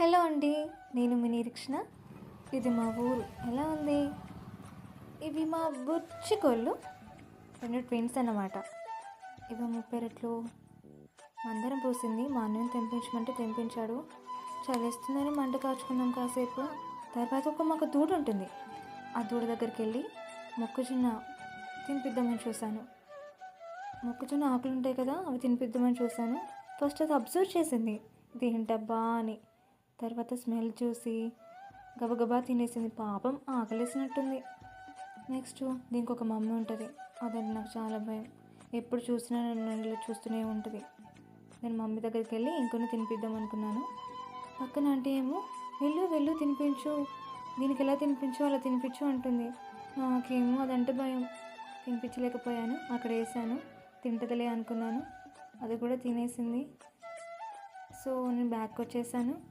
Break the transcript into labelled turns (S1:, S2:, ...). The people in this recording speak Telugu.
S1: హలో అండి, నేను మీ నిరీక్షణ. ఇది మా ఊరు ఎలా ఉంది? ఇవి మా బుచ్చి కోళ్ళు, రెండు ట్విన్స్ అన్నమాట. ఇవి మా పెరట్లో మందరం పోసింది. మా అన్నయ్యని తెంపించమంటే తెంపించాడు. చలిస్తుందని మంట కాచుకున్నాం కాసేపు. తర్వాత మాకు దూడ ఉంటుంది. ఆ దూడ దగ్గరికి వెళ్ళి మొక్కజొన్న తినిపిద్దామని చూశాను. మొక్కజొన్న ఆకులు ఉంటాయి కదా, అవి తినిపిద్దామని చూశాను. ఫస్ట్ అది అబ్జర్వ్ చేసింది, ఇది ఏంటబ్బా అని. తర్వాత స్మెల్ చూసి గబగబా తినేసింది. పాపం ఆకలేసినట్టుంది. నెక్స్ట్ దీనికి ఒక మమ్మీ ఉంటుంది. అదంటే నాకు చాలా భయం. ఎప్పుడు చూసినా నన్ను ఇలా చూస్తూనే ఉంటుంది. నేను మమ్మీ దగ్గరికి వెళ్ళి ఇంకొన్ని తినిపిద్దాం అనుకున్నాను. పక్కన అంటే ఏమో వెళ్ళు వెళ్ళు తినిపించు, దీనికి ఎలా తినిపించు అలా తినిపించు అంటుంది. నాకేమో అదంటే భయం. తినిపించలేకపోయాను. అక్కడ వేసాను, తింటదిలే అనుకున్నాను. అది కూడా తినేసింది. సో నేను బ్యాక్ వచ్చేసాను.